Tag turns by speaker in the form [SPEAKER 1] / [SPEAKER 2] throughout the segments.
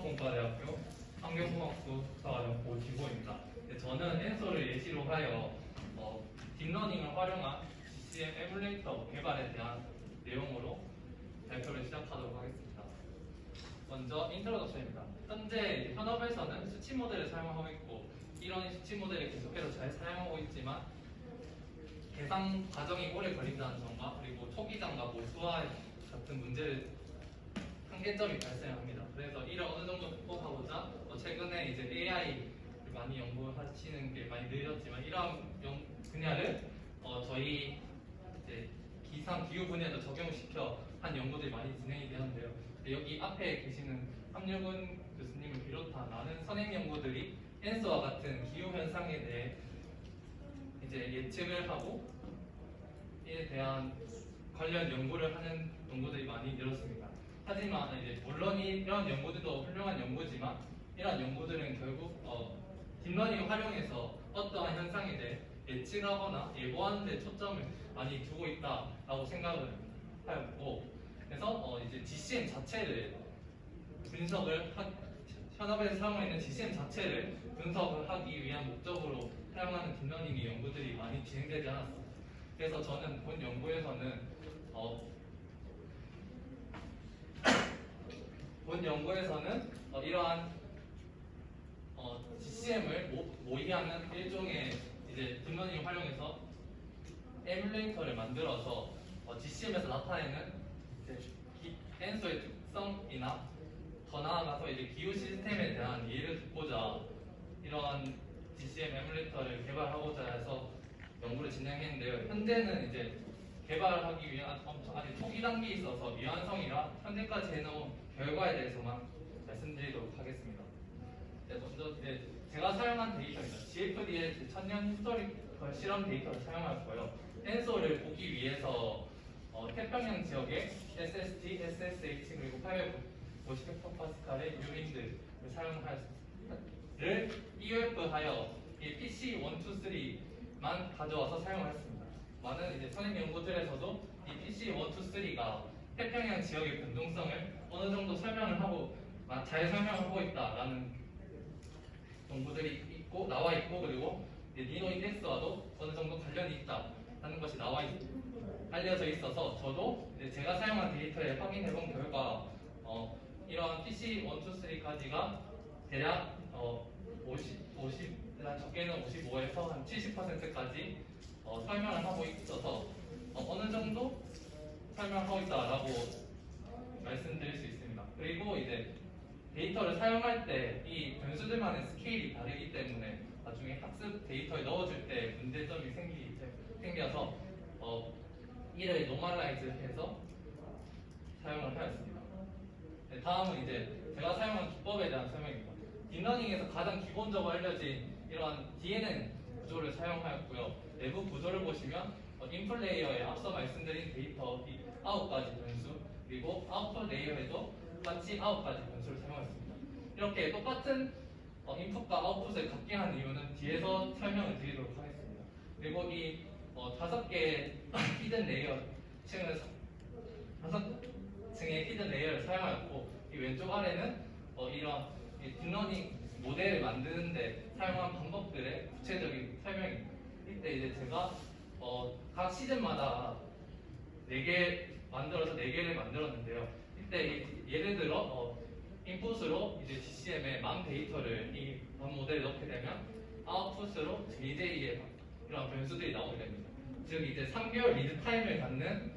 [SPEAKER 1] 한국공과대학교 환경공학부 석사과정 고지호입니다. 저는 엔소를 예시로 하여 딥러닝을 활용한 CCM 에뮬레이터 개발에 대한 내용으로 발표를 시작하도록 하겠습니다. 먼저 인트로덕션입니다. 현재 현업에서는 수치 모델을 사용하고 있고 이런 수치 모델을 계속해서 잘 사용하고 있지만 계산 과정이 오래 걸린다는 점과 그리고 초기 장과 모수화 같은 문제를 한계점이 발생합니다. 그래서 이를 어느 정도 극복하고자 최근에 이제 AI를 많이 연구하시는 게 많이 늘었지만 이러한 분야를 저희 이제 기후 분야에도 적용시켜 한 연구들이 많이 진행이 되었는데요. 여기 앞에 계시는 함유근 교수님을 비롯한 많은 선행 연구들이 엔소와 같은 기후 현상에 대해 이제 예측을 하고 이에 대한 관련 연구를 하는 연구들이 많이 늘었습니다. 하지만 이제 물론 이런 연구들도 훌륭한 연구지만 이런 연구들은 결국 딥러닝을 활용해서 어떠한 현상에 대해 예측하거나 예보하는 데 초점을 많이 두고 있다라고 생각을 하였고, 그래서 이제 GCM 자체를 현업에서 사용하고 있는 GCM 자체를 분석을 하기 위한 목적으로 사용하는 딥러닝의 연구들이 많이 진행되지 않았습니다. 그래서 저는 본 연구에서는 이러한 GCM을 모의하는 일종의 이제 딥러닝을 활용해서 에뮬레이터를 만들어서 GCM에서 나타내는 엔소의 특성이나 더 나아가서 이제 기후 시스템에 대한 이해를 돕고자 이러한 GCM 에뮬레이터를 개발하고자 해서 연구를 진행했는데요. 현재는 이제 개발하기 위한 아직 초기 단계에 있어서 미완성이라 현재까지 해놓은 결과에 대해서만 말씀드리도록 하겠습니다. 먼저 제가 사용한 데이터입니다. GFD의 천년 히스토리컬 실험 데이터를 사용하였고요. 엔소를 보기 위해서 태평양 지역의 SST, SSH 그리고 850헥토파스칼의 유린들을 사용하였습니다. EOF하여 PC123만 가져와서 사용했습니다. 많은 이제 선행 연구들에서도 이 PC123가 태평양 지역의 변동성을 어느 정도 잘 설명을 하고 있다라는 연구들이 나와 있고, 그리고 니노 인덱스와도 어느 정도 관련이 있다라는 것이 알려져 있어서 저도 제가 사용한 데이터에 확인해본 결과 이런 PC123까지가 대략 50, 적게는 55에서 한 70%까지 설명을 하고 있어서 어느 정도 설명을 하고 있다라고 말씀드릴 수 있습니다. 그리고 이제 데이터를 사용할 때 이 변수들만의 스케일이 다르기 때문에 나중에 학습 데이터에 넣어줄 때 문제점이 생겨서 이를 노멀라이즈해서 사용을 하였습니다. 다음은 이제 제가 사용한 기법에 대한 설명입니다. 딥러닝에서 가장 기본적으로 알려진 이러한 DNN 구조를 사용하였고요. 내부 구조를 보시면 인풋 레이어에 앞서 말씀드린 데이터 9가지 변수, 그리고 아웃풋 레이어에도 똑같이 9가지 변수를 사용했습니다. 이렇게 똑같은 인풋과 아웃풋을 갖게 한 이유는 뒤에서 설명을 드리도록 하겠습니다. 그리고 이 5개의 히든 레이어 다섯 층의 히든 레이어를 사용하였고, 이 왼쪽 아래는 이런 딥러닝 모델을 만드는데 사용한 방법들의 구체적인 설명입니다. 이때 이제 제가 각 시즌마다 4개 만들어서 4개를 만들었는데요. 이때 예를 들어 인풋으로 이제 GCM의 맘 데이터를 이 맘 모델에 넣게 되면 아웃풋으로 JJ의 이런 변수들이 나오게 됩니다. 즉 이제 3개월 리드 타임을 갖는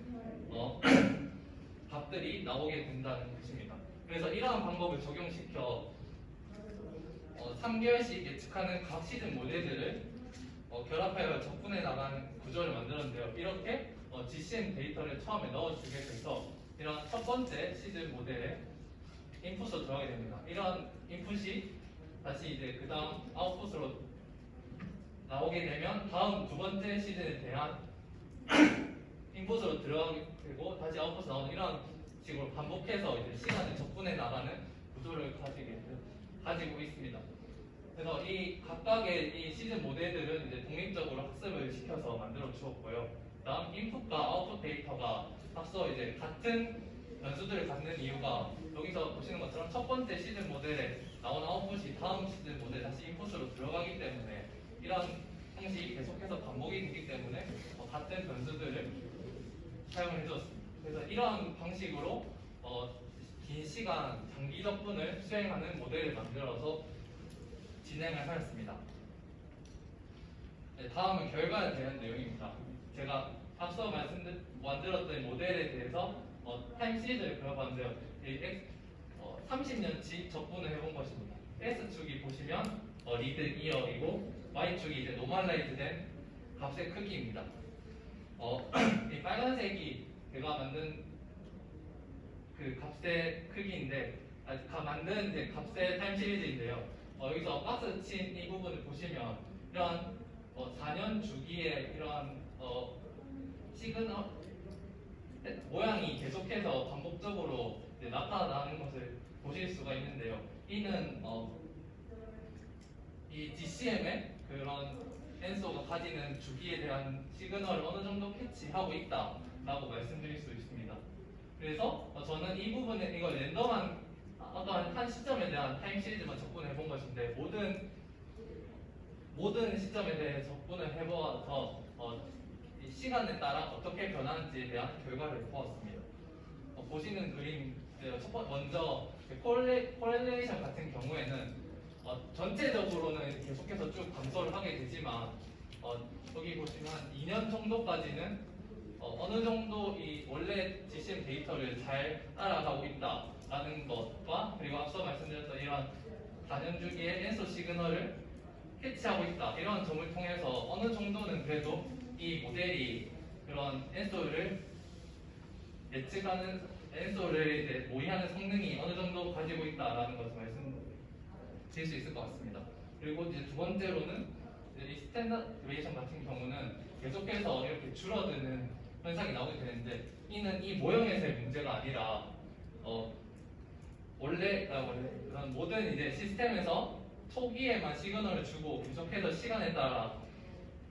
[SPEAKER 1] 값들이 나오게 된다는 뜻입니다. 그래서 이러한 방법을 적용시켜 3개월씩 예측하는 각 시즌 모델들을 결합하여 적분해 나가는 구조를 만들었는데요. 이렇게 GCM 데이터를 처음에 넣어주게 돼서 이런 첫 번째 시즌 모델에 인풋으로 들어가게 됩니다. 이런 인풋이 다시 이제 그 다음 아웃풋으로 나오게 되면 다음 두 번째 시즌에 대한 인풋으로 들어가게 되고 다시 아웃풋으로 나오는 이런 식으로 반복해서 이제 시간을 적분해 나가는 구조를 가지고 있습니다. 그래서 이 각각의 이 시즌 모델들은 이제 독립적으로 학습을 시켜서 만들어 주었고요. 다음 인풋과 아웃풋 데이터가 앞서 이제 같은 변수들을 갖는 이유가 여기서 보시는 것처럼 첫 번째 시즌 모델에 나온 아웃풋이 다음 시즌 모델 다시 인풋으로 들어가기 때문에 이런 형식이 계속해서 반복이 되기 때문에 같은 변수들을 사용을 해주었습니다. 그래서 이러한 방식으로 긴 시간 장기 적분을 수행하는 모델을 만들어서 진행을 하였습니다. 네, 다음은 결과에 대한 내용입니다. 제가 앞서 만들었던 모델에 대해서 타임 시리즈를 그려봤는데요. 30년치 적분을 해본 것입니다. X축이 보시면 리드 이어이고 Y축이 이제 노멀라이즈된 값의 크기입니다. 이 빨간색이 제가 만든 그 값의 크기인데, 만든 이제 값의 타임 시리즈인데요. 여기서 박스 친 이 부분을 보시면 이런 4년 주기의 이러한 시그널 모양이 계속해서 반복적으로 이제 나타나는 것을 보실 수가 있는데요. 이는 이 DCM의 그런 엔소가 가지는 주기에 대한 시그널을 어느 정도 캐치하고 있다라고 말씀드릴 수 있습니다. 그래서 저는 이 부분에 이거 랜덤한 어떤 한 시점에 대한 타임 시리즈만 접근해 본 것인데 모든 시점에 대해 접근을 해보아서 이 시간에 따라 어떻게 변하는지에 대한 결과를 보았습니다. 보시는 그림 먼저 코렐레이션 같은 경우에는 전체적으로는 계속해서 쭉 감소를 하게 되지만 여기 보시면 2년 정도까지는 어느 정도 이 원래 GCM 데이터를 잘 따라가고 있다라는 것과 그리고 앞서 말씀드렸던 이런 4년 주기의 엔소 시그널을 캐치하고 있다 이런 점을 통해서 어느 정도는 그래도 이 모델이 그런 엔소를 예측하는 엔소를 이제 모의하는 성능이 어느 정도 가지고 있다라는 것을 말씀드릴 수 있을 것 같습니다. 그리고 이제 두 번째로는 이 스탠다드 데비에이션 같은 경우는 계속해서 이렇게 줄어드는 현상이 나오게 되는데 이는 이 모형에서의 문제가 아니라 원래 그런 모든 이제 시스템에서 초기에만 시그널을 주고 계속해서 시간에 따라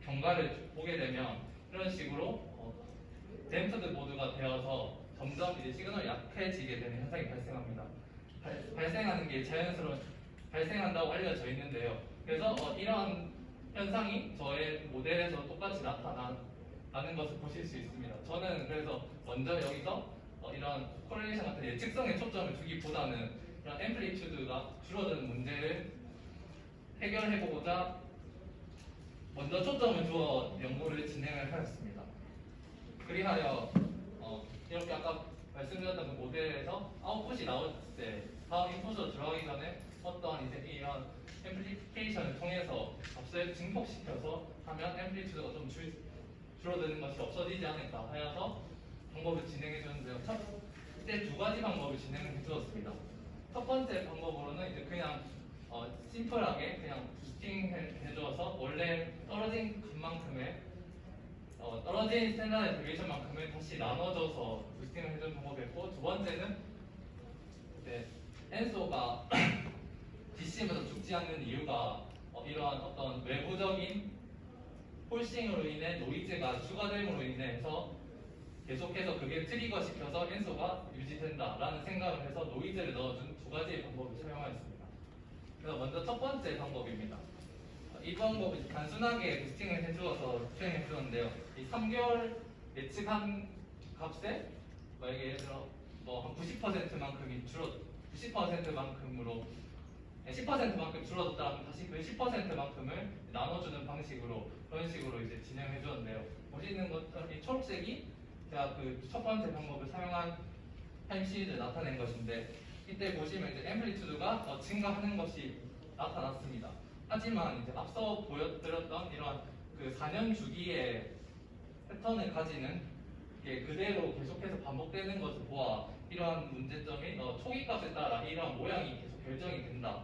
[SPEAKER 1] 경과를 보게 되면 이런 식으로 댐프드 모드가 되어서 점점 이제 시그널이 약해지게 되는 현상이 발생합니다. 발생하는 게 자연스러운 발생한다고 알려져 있는데요. 그래서 이러한 현상이 저의 모델에서 똑같이 나타나는 것을 보실 수 있습니다. 저는 그래서 먼저 여기서 이런 코렐레이션 같은 예측성에 초점을 두기보다는 이런 앰플리튜드가 줄어드는 문제를 해결해보고자 먼저 초점을 두어 연구를 진행을 하였습니다. 그리하여 이렇게 아까 말씀드렸던 그 모델에서 아웃풋이 나올 때 다음 인풋으로 들어가기 전에 어떤 이제 이런 앰플리피케이션을 통해서 값을 증폭시켜서 하면 앰플리튜드가 좀 줄어드는 것이 없어지지 않을까 하여서 방법을 진행해 주는데요. 첫째 두 가지 방법을 진행해 주었습니다. 첫 번째 방법으로는 이제 그냥 심플하게 그냥 부스팅해 주어서 원래 떨어진 값만큼의 떨어진 스탠다드 데비에이션만큼을 다시 나눠줘서 부스팅을 해주는 방법이었고, 두 번째는 엔소가 DCM에서 죽지 않는 이유가 이러한 어떤 외부적인 폴싱으로 인해 노이즈가 추가됨으로 인해서 계속해서 그게 트리거 시켜서 엔소가 유지된다라는 생각을 해서 노이즈를 넣어준 두 가지의 방법을 사용하였습니다. 그래서 먼저 첫 번째 방법입니다. 이 방법은 단순하게 부스팅을 해주어서 수행해 주었는데요. 이 3개월 예측한 값에 만약에 예를 들어 한 90%만큼이 90%만큼으로 10%만큼 줄어들었다면 다시 그 10%만큼을 나눠주는 방식으로 그런 식으로 이제 진행해 주었는데요. 보시는 것처럼 이 초록색이 제가 그 첫 번째 방법을 사용한 타임 시리즈를 나타낸 것인데 이때 보시면 이제 앰플리튜드가 증가하는 것이 나타났습니다. 하지만 이제 앞서 보여드렸던 이런 그 4년 주기의 패턴을 가지는 게 그대로 계속해서 반복되는 것을 보아 이러한 문제점이 초기 값에 따라 이러한 모양이 계속 결정이 된다는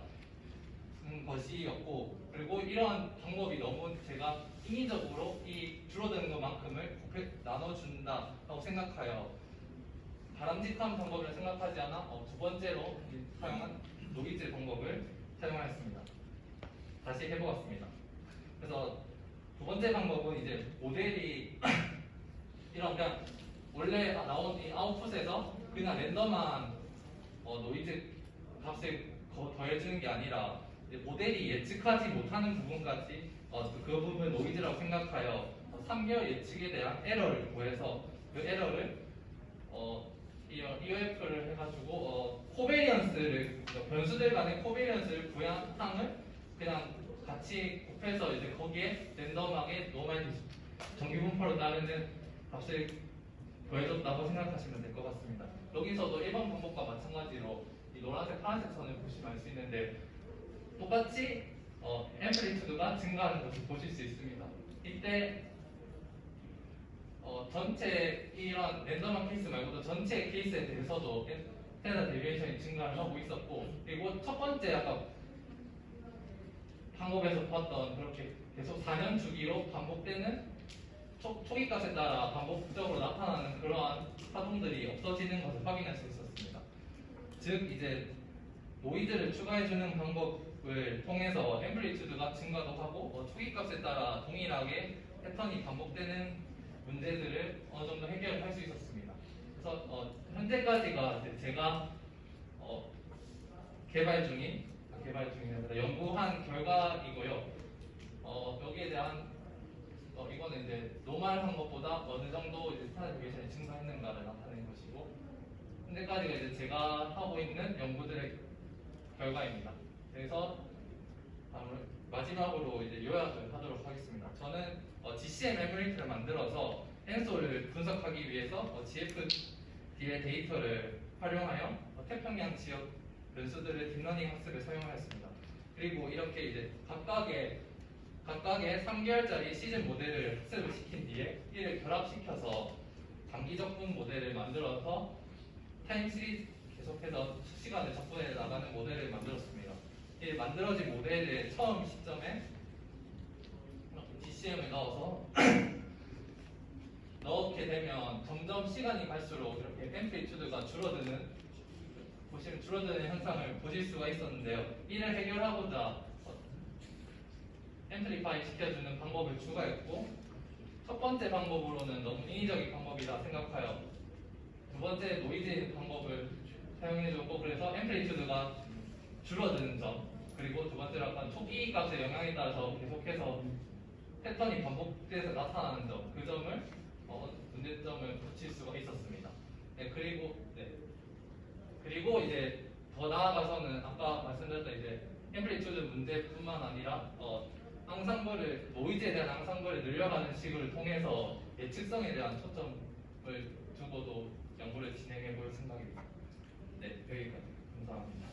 [SPEAKER 1] 것이었고, 그리고 이러한 방법이 너무 제가 인위적으로 이 줄어드는 것만큼을 나눠준다고 생각하여 바람직한 방법을 생각하지 않아 두 번째로 사용한 노이즈 방법을 사용하였습니다. 다시 해보았습니다. 그래서 두 번째 방법은 이제 모델이 이런 그냥 원래 나온 이 아웃풋에서 그냥 랜덤한 노이즈 값을 더해주는 게 아니라 이제 모델이 예측하지 못하는 부분까지 그 부분 노이즈라고 생각하여 3개월 예측에 대한 에러를 구해서 그 에러를 EOF를 해가지고 코베리언스를 변수들 간의 코베리언스를 구한 항을 그냥 같이 곱해서 이제 거기에 랜덤하게 노멀 정규 분포로 따르는 값을 더해줬다고 생각하시면 될 것 같습니다. 여기서도 1번 방법과 마찬가지로 이 노란색, 파란색 선을 보시면 알 수 있는데 똑같이 앰플리튜드가 증가하는 것을 보실 수 있습니다. 이때 전체 이런 랜덤한 케이스 말고도 전체 케이스에 대해서도 스탠다드 데비에이션이 증가를 하고 있었고, 그리고 첫 번째 아까 방법에서 봤던 그렇게 계속 4년 주기로 반복되는 초기 값에 따라 반복적으로 나타나는 그러한 파동들이 없어지는 것을 확인할 수 있었습니다. 즉 이제 노이즈를 추가해주는 방법을 통해서 앰플리튜드가 증가도 하고 초기 값에 따라 동일하게 패턴이 반복되는 문제들을 어느 정도 해결할 수 있었습니다. 그래서 현재까지가 이제 제가 개발 중인 연구한 결과이고요. 여기에 대한 이거는 이제 노멀한 것보다 어느 정도 이제 스탠다드 데비에이션이 증가했는가를 나타내는 것이고, 현재까지가 이제 제가 하고 있는 연구들의 결과입니다. 그래서 마지막으로 이제 요약을 하도록 하겠습니다. 저는 GCM 에뮬레이터를 만들어서 엔소를 분석하기 위해서 GFD의 데이터를 활용하여 태평양 지역 변수들을 딥러닝 학습에 사용하였습니다. 그리고 이렇게 이제 각각의 3개월짜리 시즌 모델을 학습을 시킨 뒤에 이를 결합시켜서 단기 적분 모델을 만들어서 타임 시리즈 계속해서 시간을 적분해 나가는 모델을 만들었습니다. 이 만들어진 모델의 처음 시점에 DCM을 넣어서 넣게 되면 점점 시간이 갈수록 이렇게 앰플리튜드가 줄어드는 현상을 보실 수가 있었는데요. 이를 해결하고자 앰플리파이 시켜주는 방법을 추가했고, 첫 번째 방법으로는 너무 인위적인 방법이라 생각하여 두 번째 노이즈 방법을 사용해줬고, 그래서 앰플리튜드가 줄어드는 점, 그리고 두 번째로 아까 초기 값의 영향에 따라서 계속해서 패턴이 반복돼서 나타나는 점, 그 점을 문제점을 붙일 수가 있었습니다. 네, 그리고 이제 더 나아가서는 아까 말씀드렸던 이제 앰플리튜드 문제뿐만 아니라 노이즈에 대한 앙상블을 늘려가는 식을 통해서 예측성에 대한 초점을 두고도 연구를 진행해 볼 생각입니다. 네, 여기까지 감사합니다.